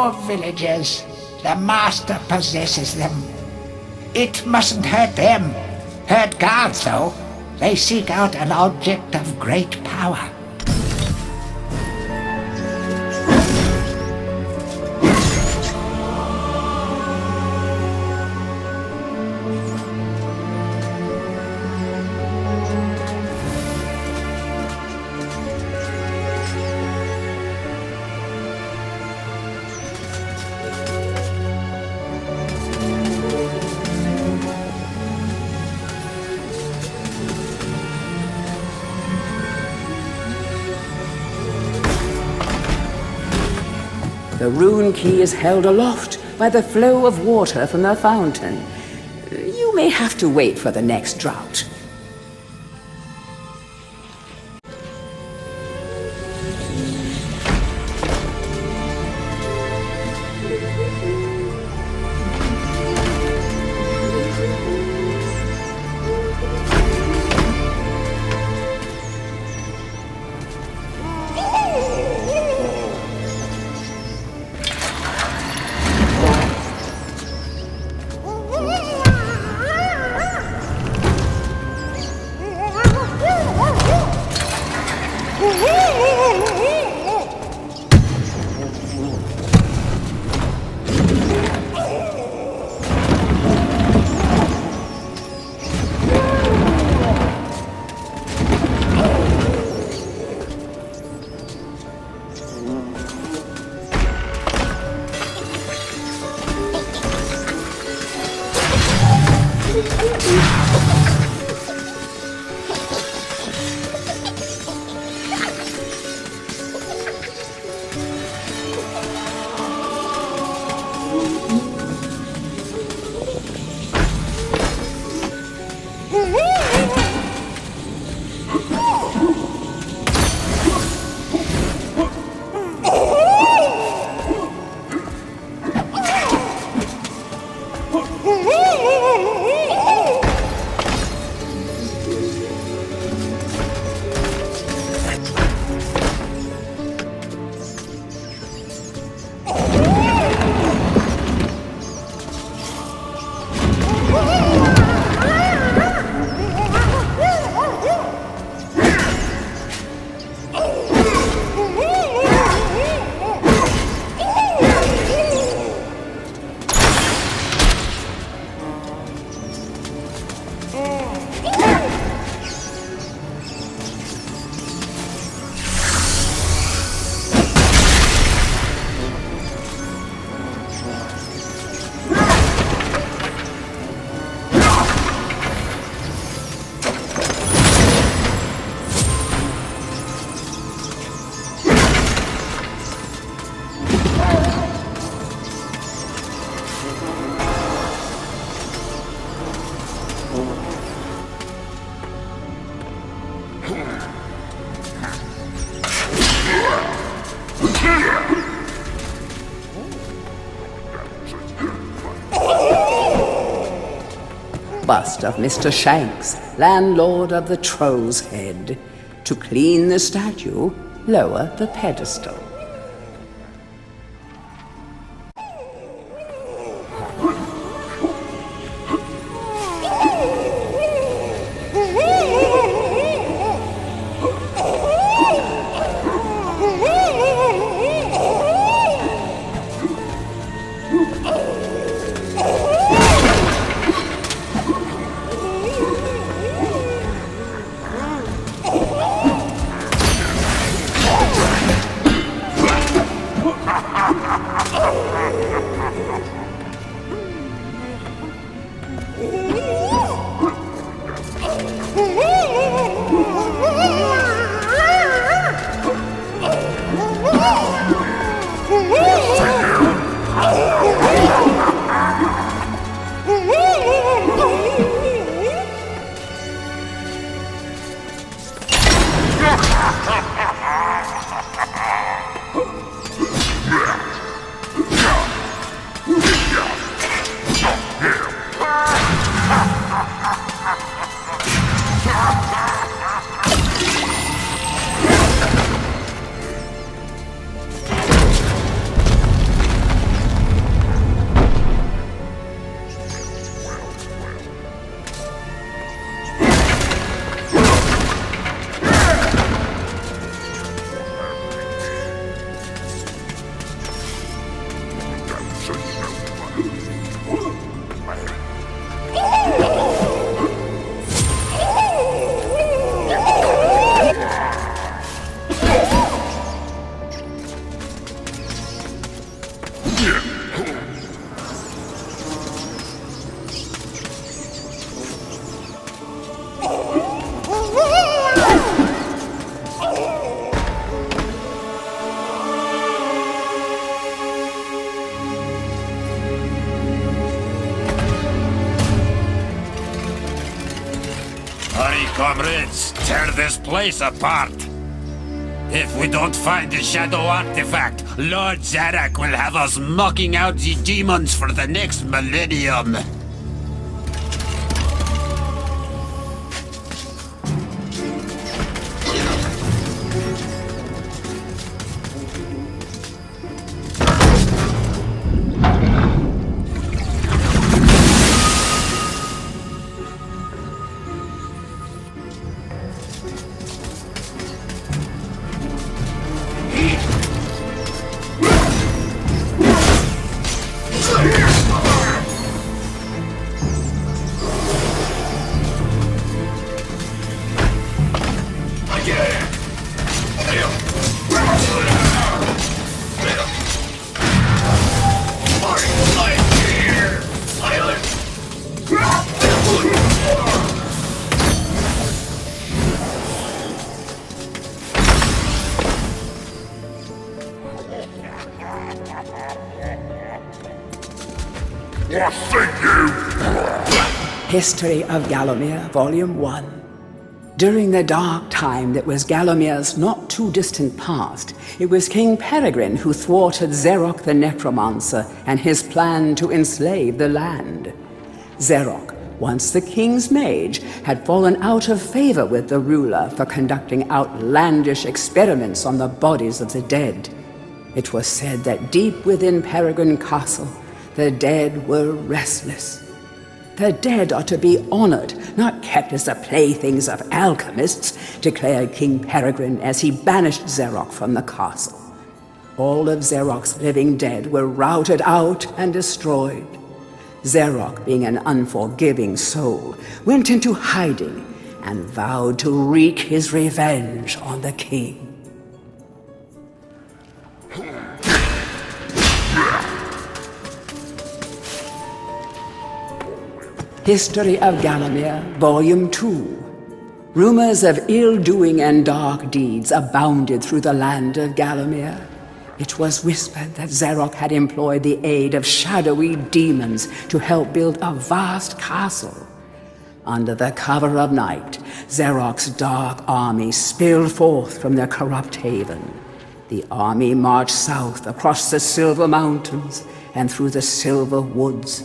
more villagers. The master possesses them. It mustn't hurt them. Hurt guards, though. They seek out an object of great power. The rune key is held aloft by the flow of water from the fountain. You may have to wait for the next drought. Bust of Mr. Shanks, landlord of the Troll's Head. To clean the statue, lower the pedestal. Let's tear this place apart. If we don't find the shadow artifact, Lord Zarek will have us mocking out the demons for the next millennium. History of Gallowmere, Volume 1. During the dark time that was Gallowmere's not too distant past, it was King Peregrine who thwarted Zarok the Necromancer and his plan to enslave the land. Zarok, once the king's mage, had fallen out of favor with the ruler for conducting outlandish experiments on the bodies of the dead. It was said that deep within Peregrine Castle, the dead were restless. The dead are to be honored, not kept as the playthings of alchemists, declared King Peregrine as he banished Zarok from the castle. All of Zarok's living dead were routed out and destroyed. Zarok, being an unforgiving soul, went into hiding and vowed to wreak his revenge on the king. History of Gallowmere, Volume 2. Rumors of ill-doing and dark deeds abounded through the land of Gallowmere. It was whispered that Zarok had employed the aid of shadowy demons to help build a vast castle. Under the cover of night, Zarok's dark army spilled forth from their corrupt haven. The army marched south across the Silver Mountains and through the Silver Woods.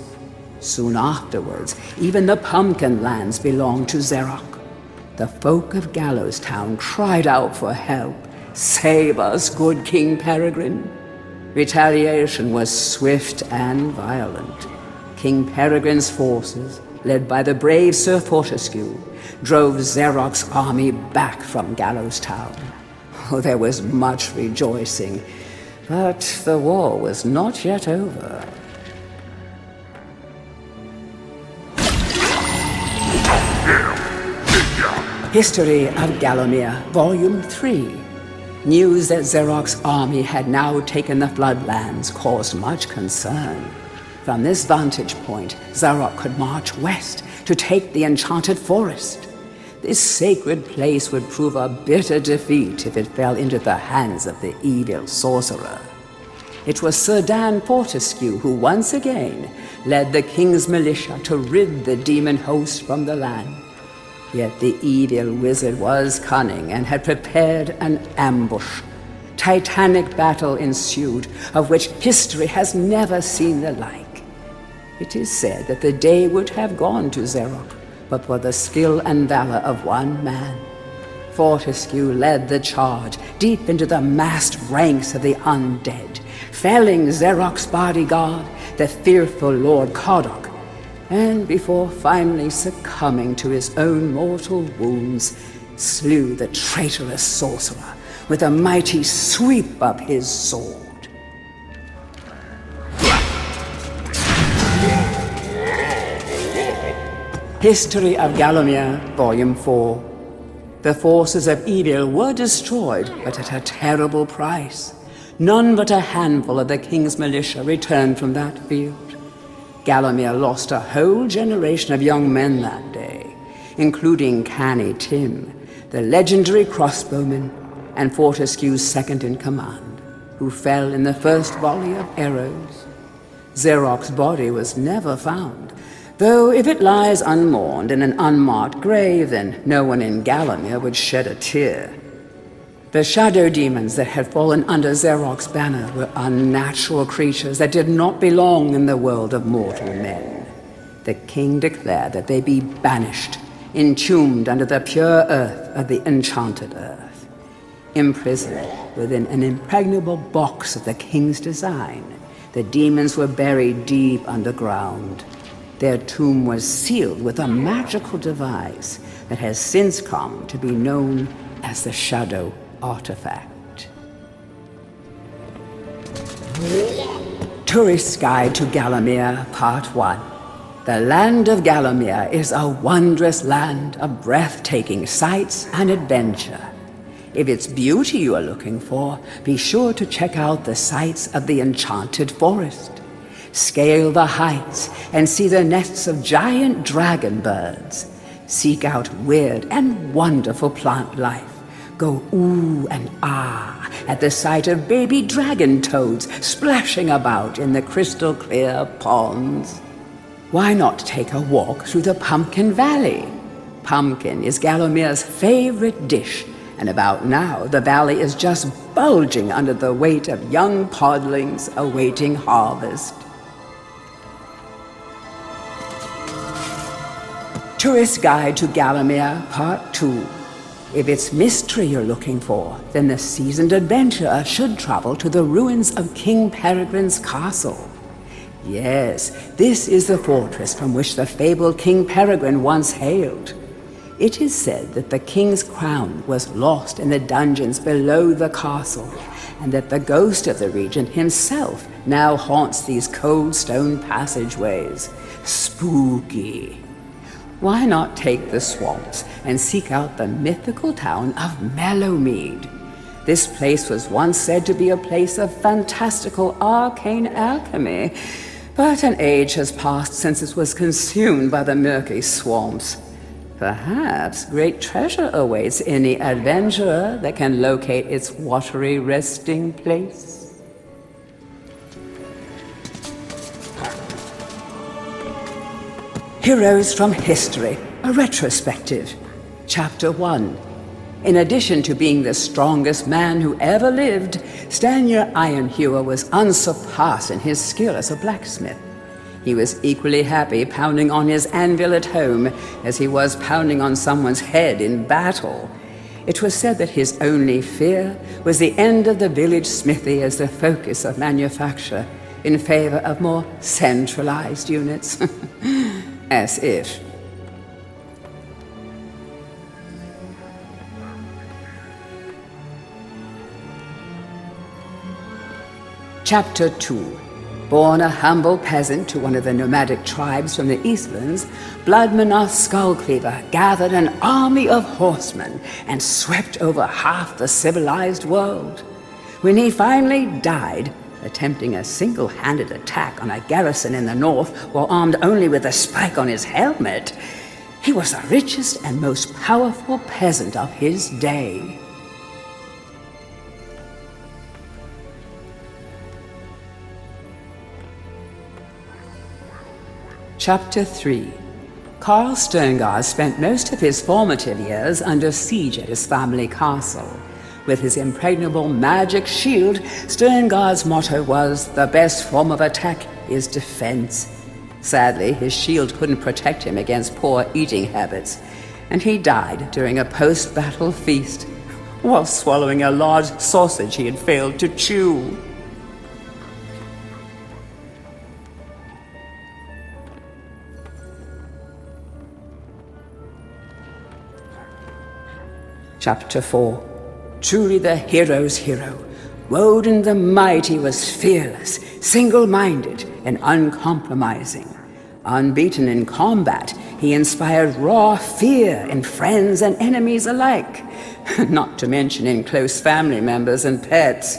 Soon afterwards, even the Pumpkin Lands belonged to Zarok. The folk of Gallowstown cried out for help. "Save us, good King Peregrine." Retaliation was swift and violent. King Peregrine's forces, led by the brave Sir Fortescue, drove Zarok's army back from Gallowstown. Oh, there was much rejoicing, but the war was not yet over. History of Gallowmere, Volume 3. News that Zarok's army had now taken the Floodlands caused much concern. From this vantage point, Zarok could march west to take the Enchanted Forest. This sacred place would prove a bitter defeat if it fell into the hands of the evil sorcerer. It was Sir Dan Fortescue who once again led the king's militia to rid the demon host from the land. Yet the evil wizard was cunning and had prepared an ambush. Titanic battle ensued, of which history has never seen the like. It is said that the day would have gone to Zarok, but for the skill and valor of one man. Fortescue led the charge deep into the massed ranks of the undead, felling Zarok's bodyguard, the fearful Lord Kodok, and before finally succumbing to his own mortal wounds, slew the traitorous sorcerer with a mighty sweep of his sword. History of Gallowmere, Volume 4. The forces of evil were destroyed, but at a terrible price. None but a handful of the king's militia returned from that field. Gallowmere lost a whole generation of young men that day, including Canny Tim, the legendary crossbowman, and Fortescue's second-in-command, who fell in the first volley of arrows. Zarok's body was never found, Though if it lies unmourned in an unmarked grave, then no one in Gallomere would shed a tear. The shadow demons that had fallen under Xeroc's banner were unnatural creatures that did not belong in the world of mortal men. The king declared that they be banished, entombed under the pure earth of the enchanted earth. Imprisoned within an impregnable box of the king's design, the demons were buried deep underground. Their tomb was sealed with a magical device that has since come to be known as the Shadow Artifact. Tourist's Guide to Gallomere, Part 1. The land of Gallomere is a wondrous land of breathtaking sights and adventure. If it's beauty you are looking for, be sure to check out the sights of the Enchanted Forest. Scale the heights and see the nests of giant dragon birds. Seek out weird and wonderful plant life. Go ooh and ah at the sight of baby dragon toads splashing about in the crystal clear ponds. Why not take a walk through the Pumpkin Valley? Pumpkin is Gallomere's favorite dish, and about now the valley is just bulging under the weight of young podlings awaiting harvest. Tourist Guide to Gallomere, Part 2. If it's mystery you're looking for, then the seasoned adventurer should travel to the ruins of King Peregrine's castle. Yes, this is the fortress from which the fabled King Peregrine once hailed. It is said that the king's crown was lost in the dungeons below the castle, and that the ghost of the regent himself now haunts these cold stone passageways. Spooky. Why not take the swamps and seek out the mythical town of Mellowmead? This place was once said to be a place of fantastical arcane alchemy, but an age has passed since it was consumed by the murky swamps. Perhaps great treasure awaits any adventurer that can locate its watery resting place. Heroes from History, a retrospective. Chapter 1. In addition to being the strongest man who ever lived, Stanyer Ironhewer was unsurpassed in his skill as a blacksmith. He was equally happy pounding on his anvil at home as he was pounding on someone's head in battle. It was said that his only fear was the end of the village smithy as the focus of manufacture, in favor of more centralized units. As if. Chapter 2. Born a humble peasant to one of the nomadic tribes from the Eastlands, Bloodmanoth Skullcleaver gathered an army of horsemen and swept over half the civilized world. When he finally died, attempting a single-handed attack on a garrison in the north while armed only with a spike on his helmet, he was the richest and most powerful peasant of his day. Chapter 3. Carl Sterngard spent most of his formative years under siege at his family castle. With his impregnable magic shield, Sterngard's motto was, "The best form of attack is defense." Sadly, his shield couldn't protect him against poor eating habits, and he died during a post-battle feast while swallowing a large sausage he had failed to chew. Chapter 4. Truly the hero's hero, Woden the Mighty was fearless, single-minded, and uncompromising. Unbeaten in combat, he inspired raw fear in friends and enemies alike, not to mention in close family members and pets.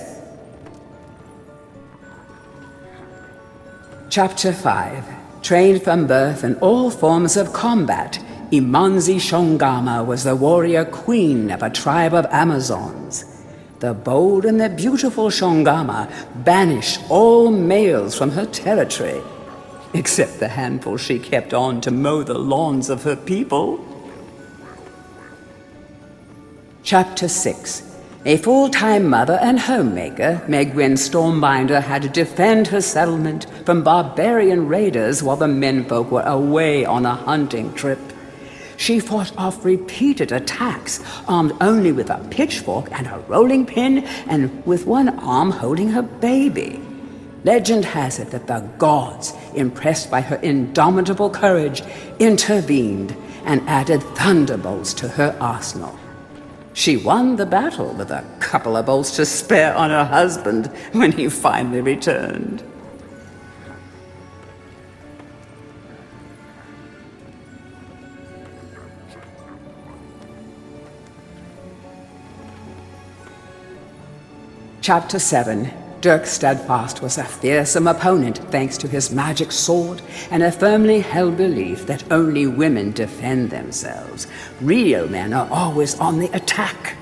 Chapter 5. Trained from birth in all forms of combat, Imanzi Shongama was the warrior queen of a tribe of Amazons. The bold and the beautiful Shongama banished all males from her territory. except the handful she kept on to mow the lawns of her people. Chapter 6. A full-time mother and homemaker, Megwin Stormbinder had to defend her settlement from barbarian raiders while the menfolk were away on a hunting trip. She fought off repeated attacks, armed only with a pitchfork and a rolling pin, and with one arm holding her baby. Legend has it that the gods, impressed by her indomitable courage, intervened and added thunderbolts to her arsenal. She won the battle with a couple of bolts to spare on her husband when he finally returned. Chapter 7. Dirk Steadfast was a fearsome opponent thanks to his magic sword and a firmly held belief that only women defend themselves. Real men are always on the attack.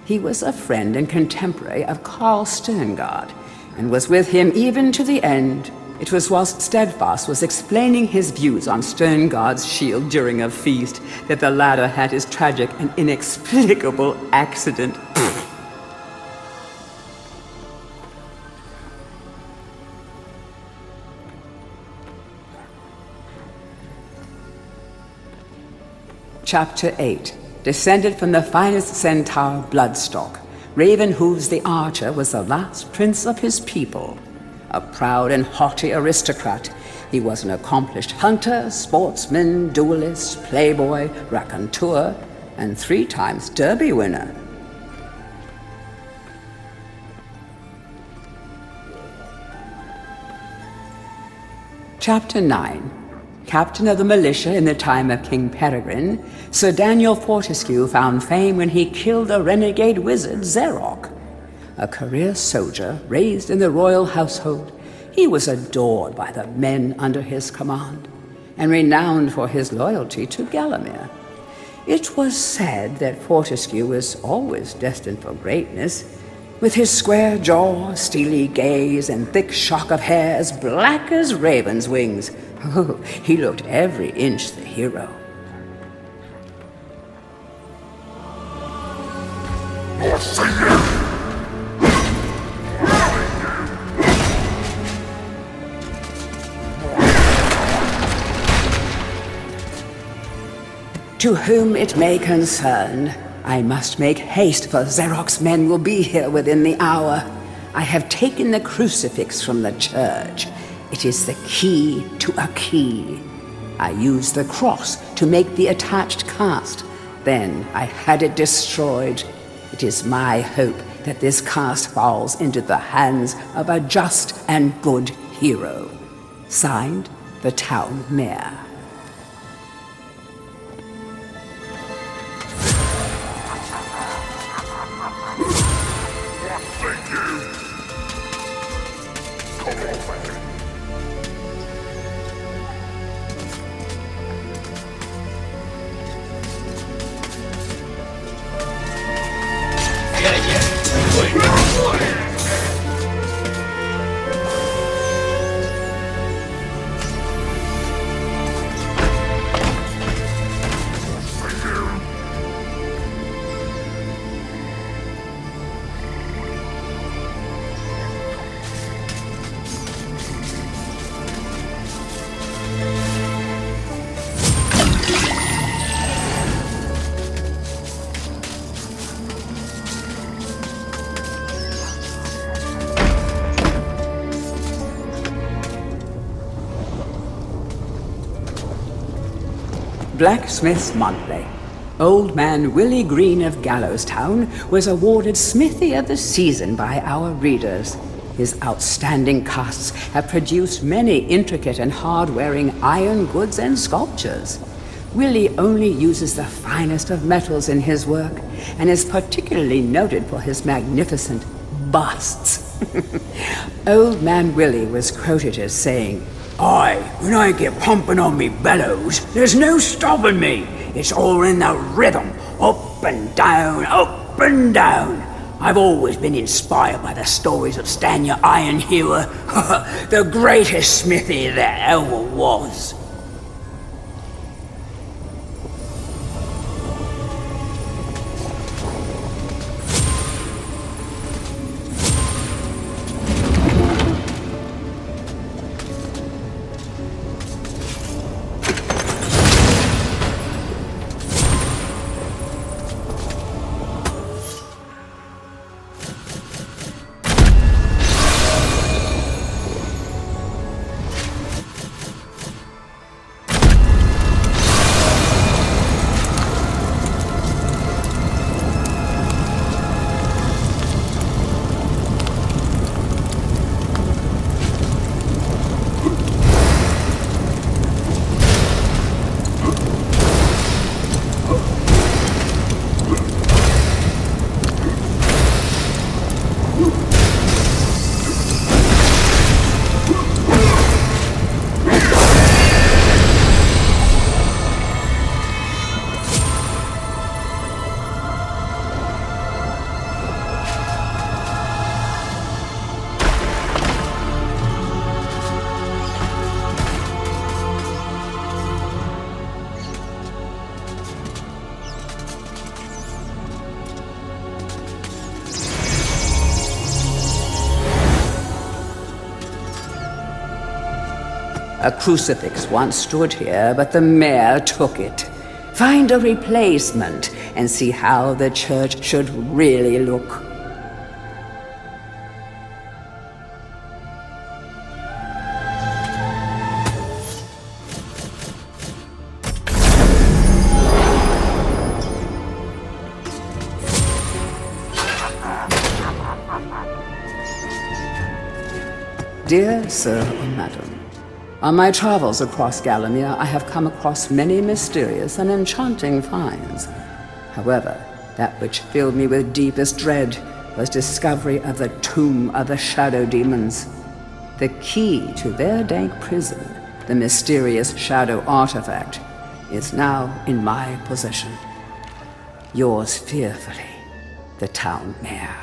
He was a friend and contemporary of Carl Sterngard and was with him even to the end. It was whilst Steadfast was explaining his views on Sterngard's shield during a feast that the latter had his tragic and inexplicable accident. Chapter 8. Descended from the finest centaur bloodstock, Ravenhooves the Archer was the last prince of his people. A proud and haughty aristocrat, he was an accomplished hunter, sportsman, duelist, playboy, raconteur, and 3 times Derby winner. Chapter 9. Captain of the militia in the time of King Peregrine, Sir Daniel Fortescue found fame when he killed the renegade wizard Zerok. A career soldier raised in the royal household, he was adored by the men under his command, and renowned for his loyalty to Gallowmere. It was said that Fortescue was always destined for greatness. With his square jaw, steely gaze, and thick shock of hair as black as raven's wings, he looked every inch the hero. To whom it may concern, I must make haste, for Zerok's men will be here within the hour. I have taken the crucifix from the church. It is the key to a key. I used the cross to make the attached cast. Then I had it destroyed. It is my hope that this cast falls into the hands of a just and good hero. Signed, the town mayor. Blacksmith's Monthly. Old man Willie Green of Gallowstown was awarded Smithy of the Season by our readers. His outstanding casts have produced many intricate and hard-wearing iron goods and sculptures. Willie only uses the finest of metals in his work, and is particularly noted for his magnificent busts. Old man Willie was quoted as saying, when I get pumping on me bellows, there's no stopping me. It's all in the rhythm, up and down, up and down. I've always been inspired by the stories of Stanya Ironhewer, the greatest smithy there ever was. A crucifix once stood here, but the mayor took it. Find a replacement and see how the church should really look. Dear Sir or Madam, on my travels across Gallowmere, I have come across many mysterious and enchanting finds. However, that which filled me with deepest dread was discovery of the tomb of the shadow demons. The key to their dank prison, the mysterious shadow artifact, is now in my possession. Yours fearfully, the town mayor.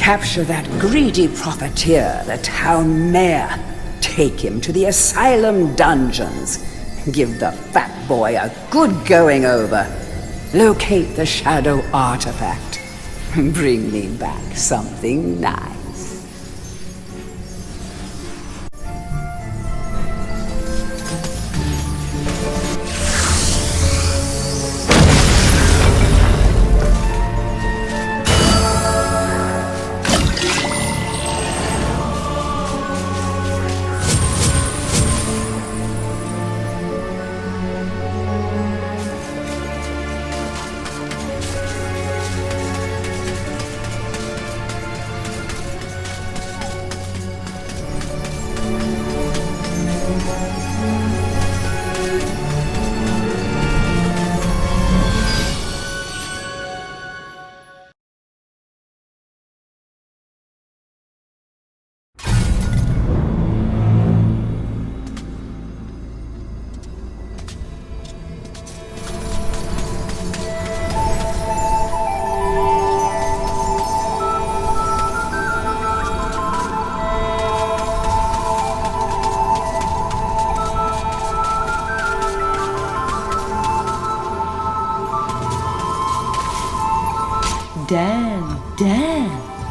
Capture that greedy profiteer, the town mayor. Take him to the asylum dungeons. Give the fat boy a good going over. Locate the shadow artifact. Bring me back something nice.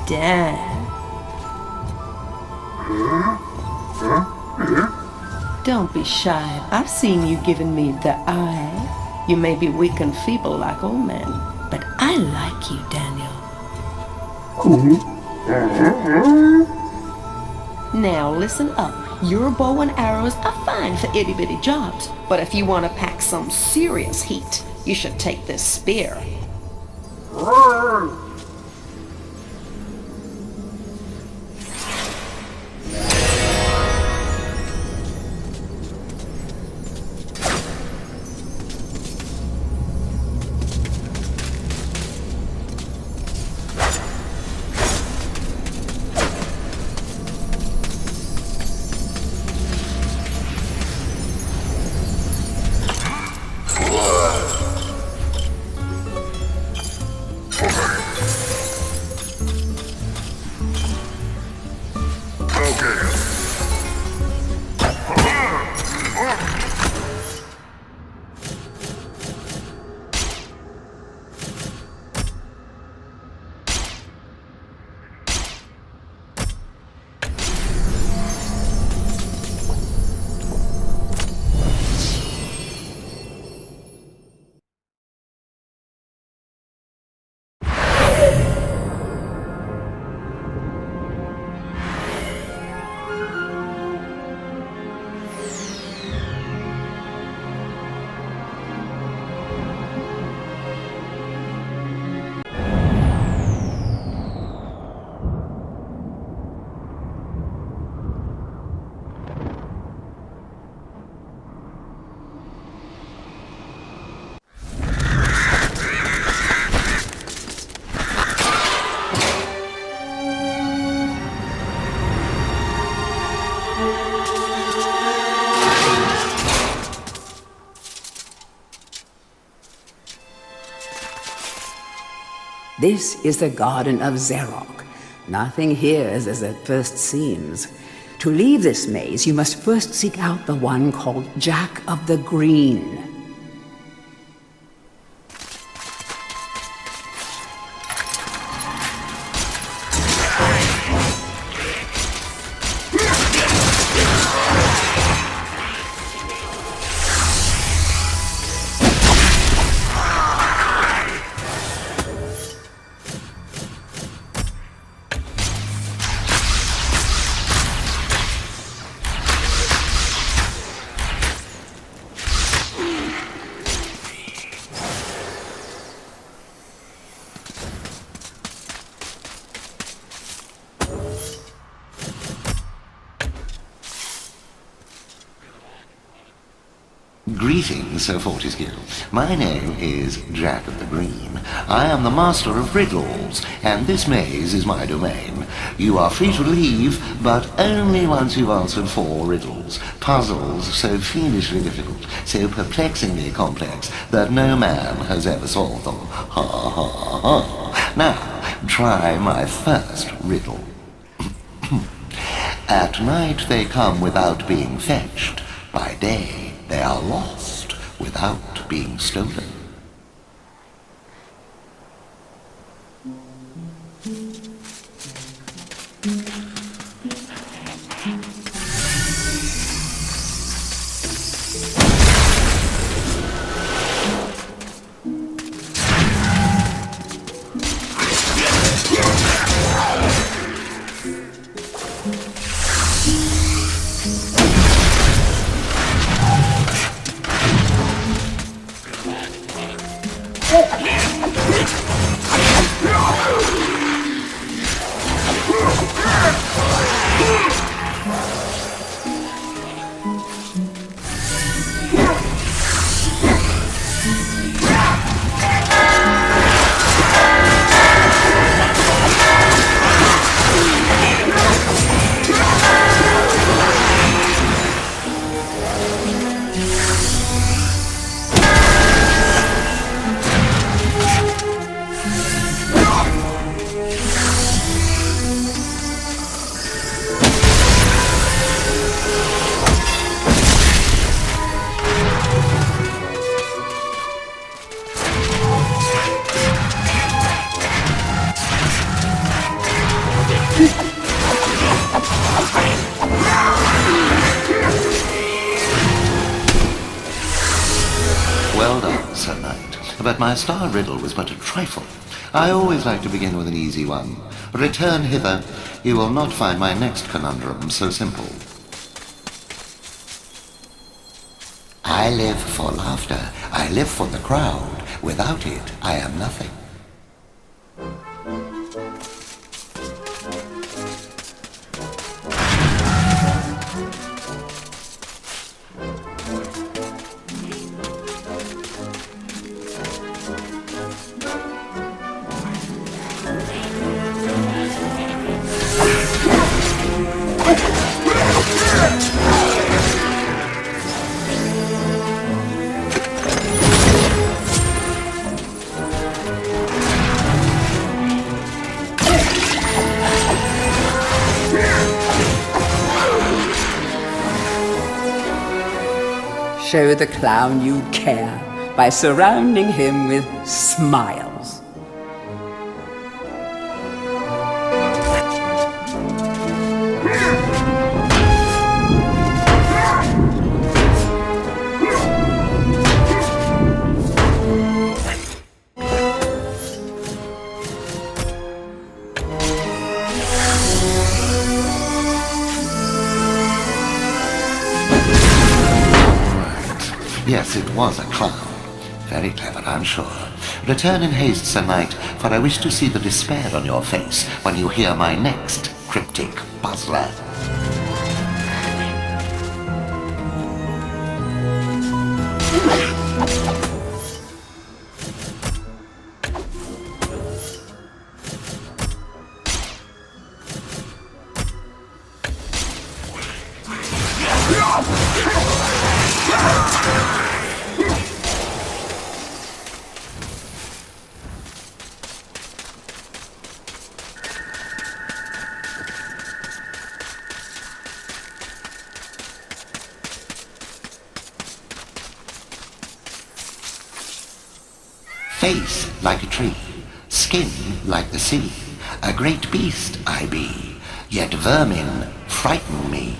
Dan. Don't be shy. I've seen you giving me the eye. You may be weak and feeble like old men, but I like you, Daniel. Now listen up. Your bow and arrows are fine for itty-bitty jobs, but if you want to pack some serious heat, you should take this spear. This is the Garden of Xerok. Nothing here is as it first seems. To leave this maze, you must first seek out the one called Jack of the Green. Greetings, Sir Fortescue. My name is Jack of the Green. I am the master of riddles, and this maze is my domain. You are free to leave, but only once you've answered 4 riddles. Puzzles so fiendishly difficult, so perplexingly complex, that no man has ever solved them. Ha ha ha. Now, try my first riddle. At night they come without being fetched. By day they are lost without being stolen. Well done, Sir Knight. But my star riddle was but a trifle. I always like to begin with an easy one. Return hither. You will not find my next conundrum so simple. I live for laughter. I live for the crowd. Without it, I am nothing. Show the clown you care by surrounding him with smiles. Yes, it was a clown. Very clever, I'm sure. Return in haste, Sir Knight, for I wish to see the despair on your face when you hear my next cryptic puzzler. Face like a tree, skin like the sea, a great beast I be, yet vermin frighten me.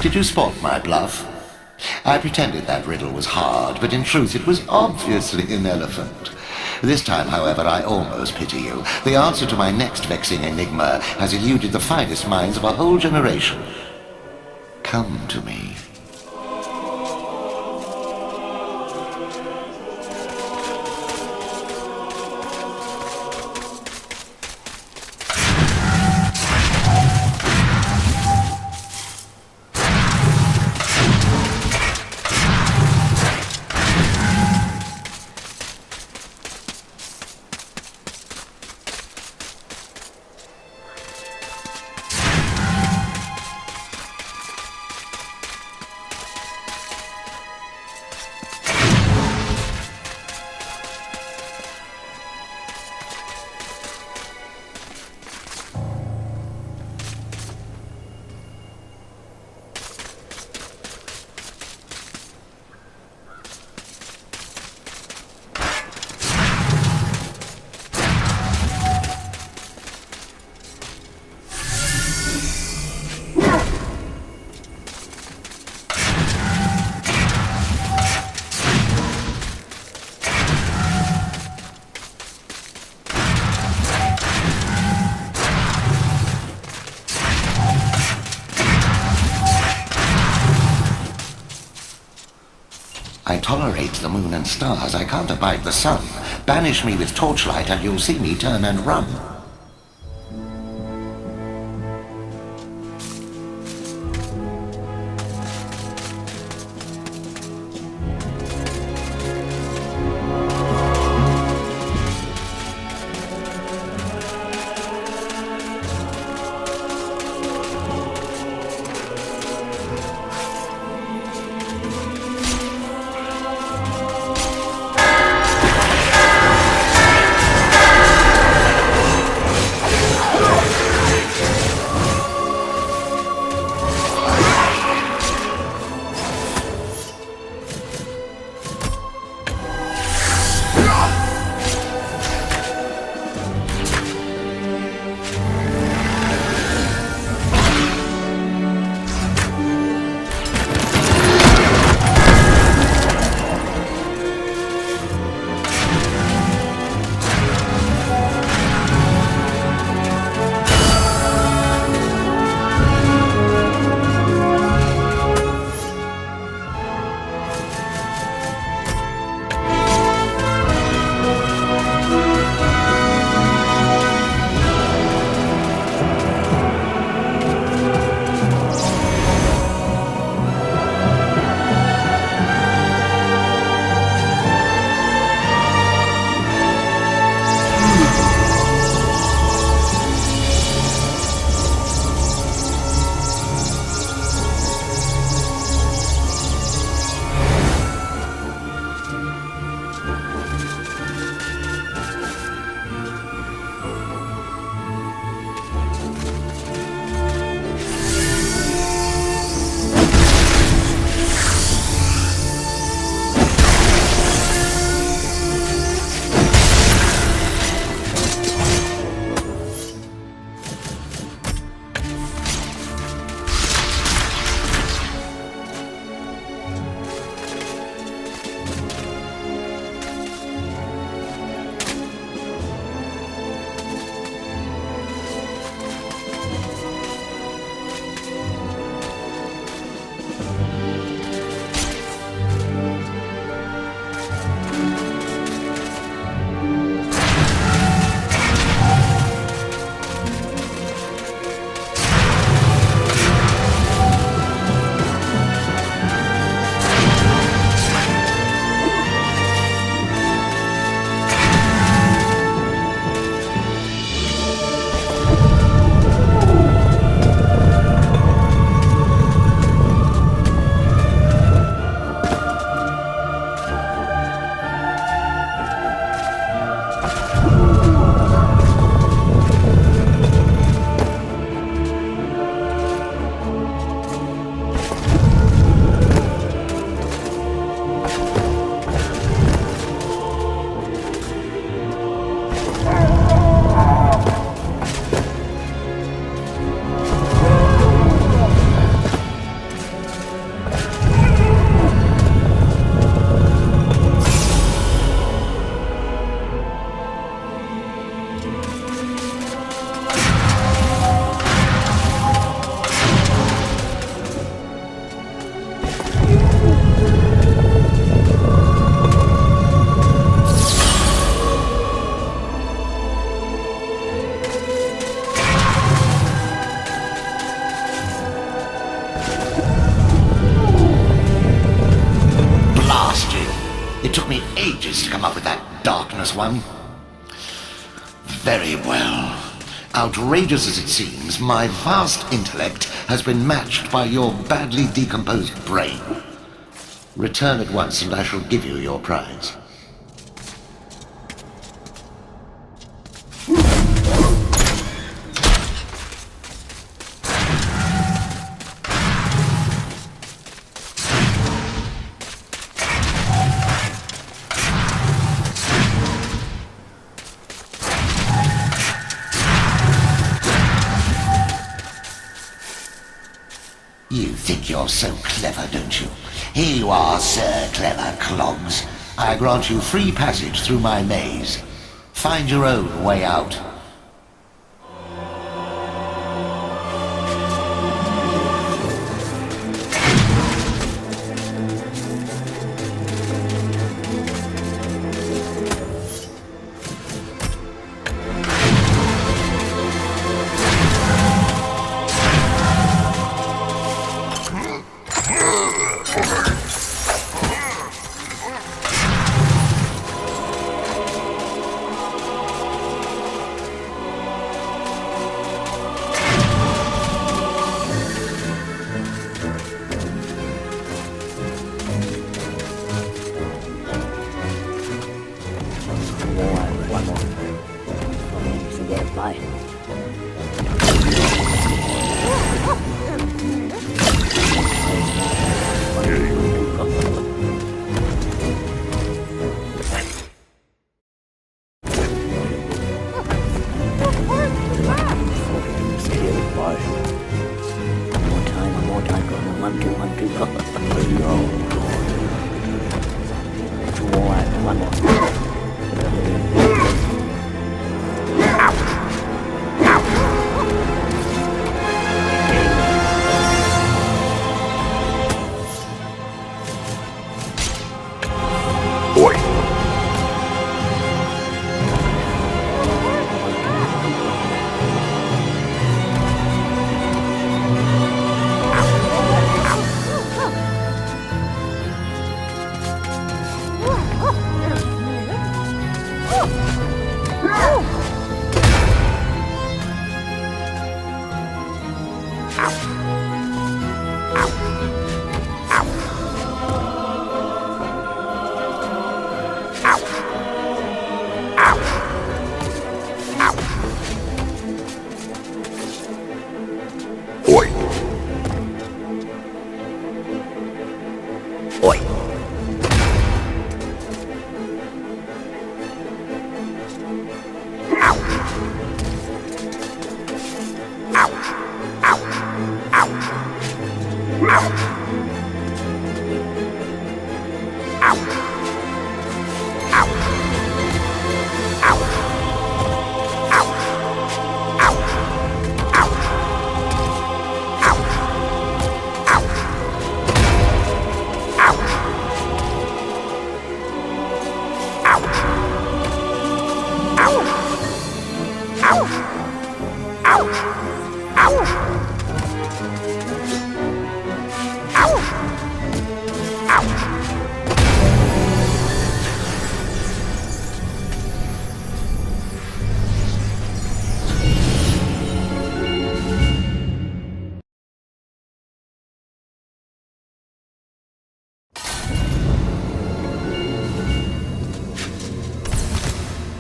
Did you spot my bluff? I pretended that riddle was hard, but in truth it was obviously an elephant. This time, however, I almost pity you. The answer to my next vexing enigma has eluded the finest minds of a whole generation. Come to me. I tolerate the moon and stars. I can't abide the sun. Banish me with torchlight and you'll see me turn and run. one? Very well. Outrageous as it seems, my vast intellect has been matched by your badly decomposed brain. Return at once and I shall give you your prize. You think you're so clever, don't you? Here you are, Sir Clever Clogs. I grant you free passage through my maze. Find your own way out.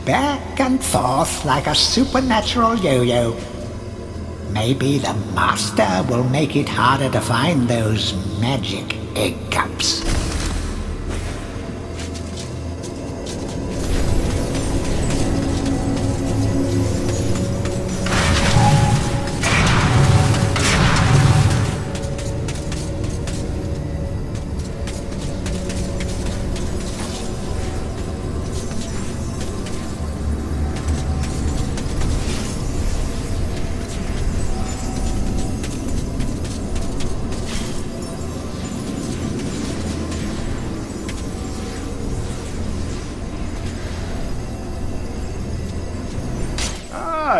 Back and forth like a supernatural yo-yo. Maybe the Master will make it harder to find those magic egg cups.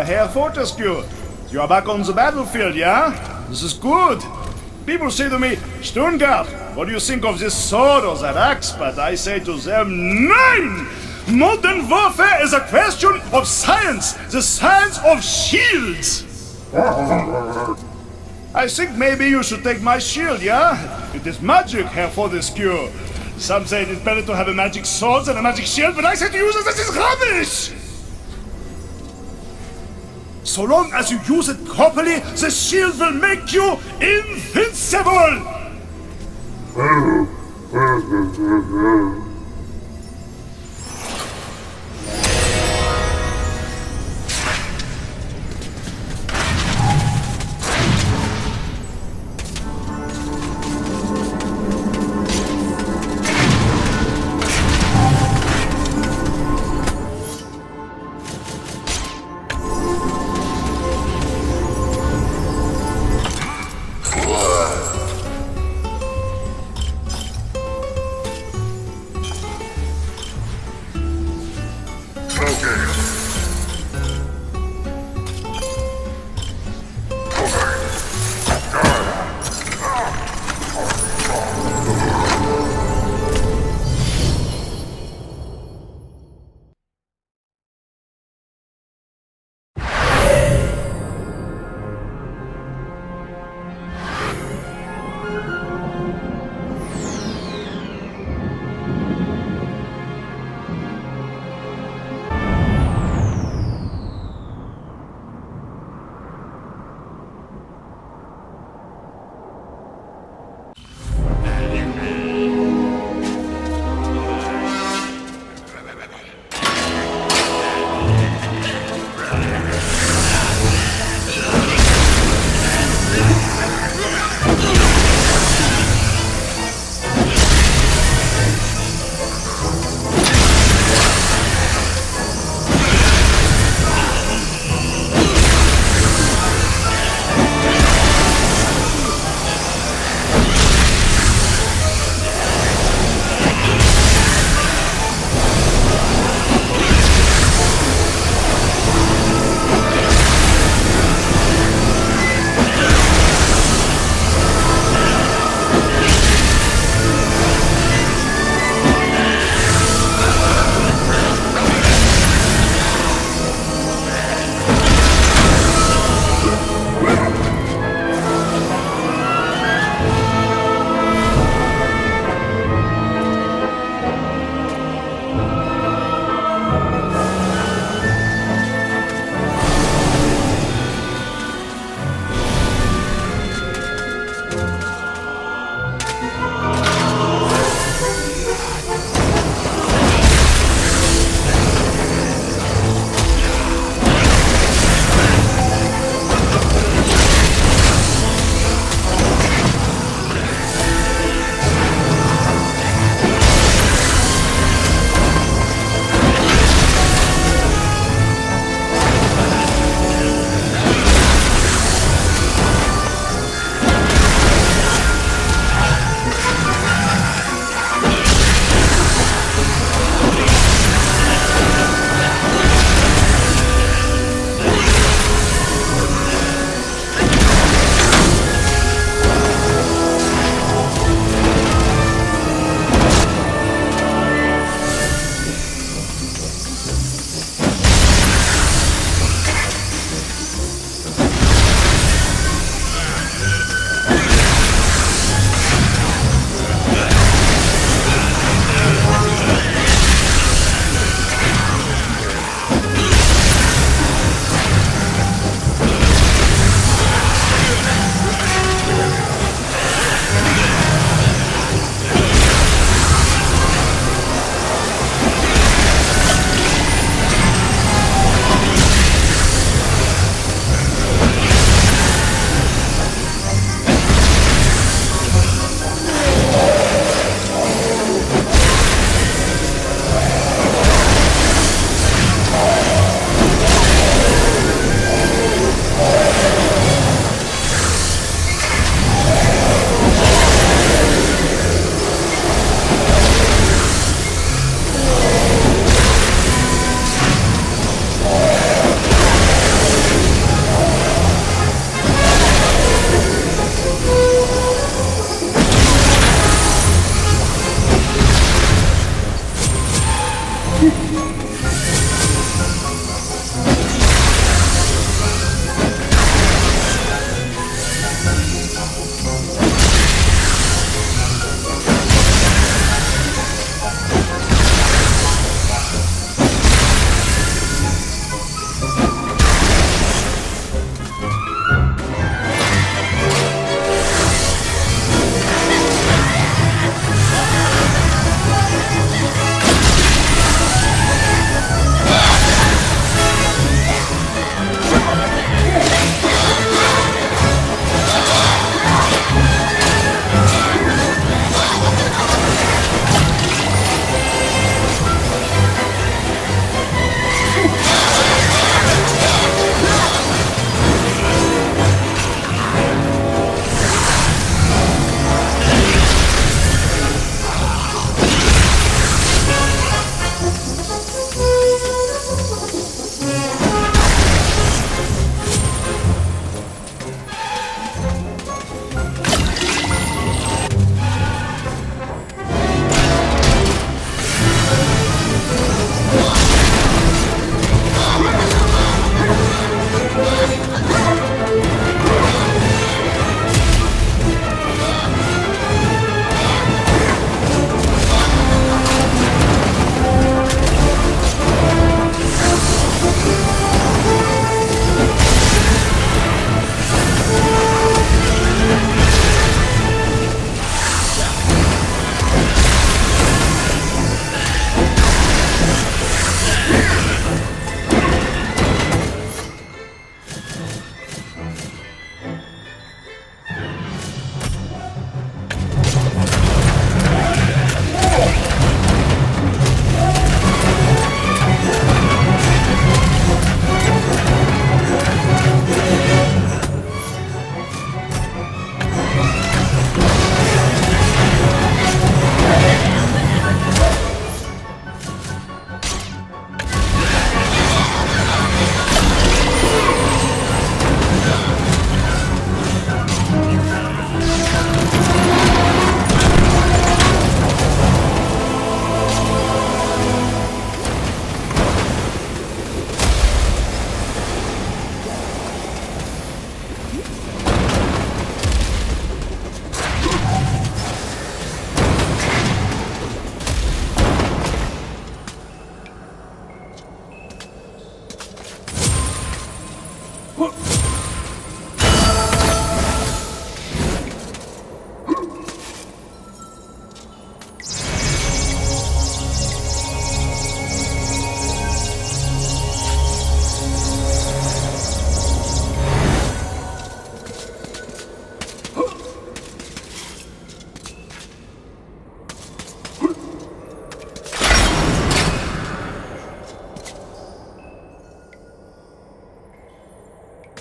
Herr Fortescue, you are back on the battlefield, yeah? This is good. People say to me, Stungard, what do you think of this sword or that axe? But I say to them, Nein! Modern warfare is a question of science, the science of shields. I think maybe you should take my shield, yeah? It is magic, Herr Fortescue. Some say it is better to have a magic sword than a magic shield, but I say to use it, this is rubbish! So long as you use it properly, the shield will make you invincible!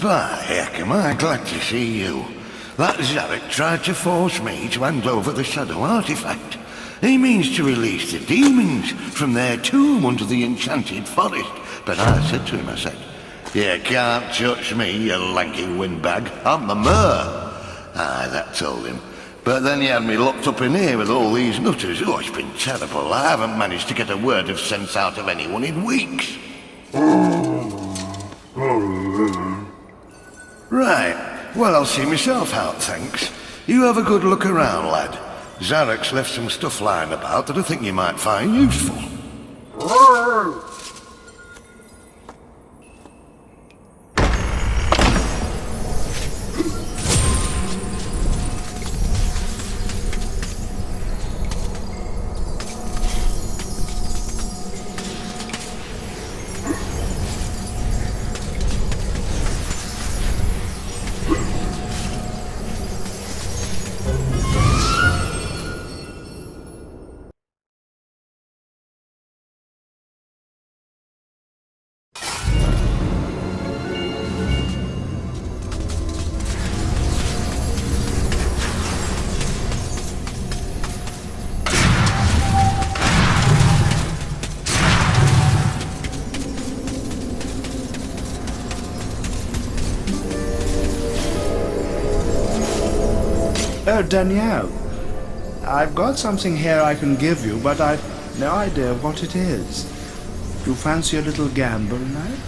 By heck, am I glad to see you. That Zarek tried to force me to hand over the Shadow Artifact. He means to release the demons from their tomb under the enchanted forest. But I said to him, I said, "You can't touch me, you lanky windbag. I'm the Mer." Aye, that told him. But then he had me locked up in here with all these nutters. Oh, it's been terrible. I haven't managed to get a word of sense out of anyone in weeks. Right. Well, I'll see myself out, thanks. You have a good look around, lad. Zarek's left some stuff lying about that I think you might find useful. Oh, Danielle. I've got something here I can give you, but I've no idea what it is. You fancy a little gamble, like?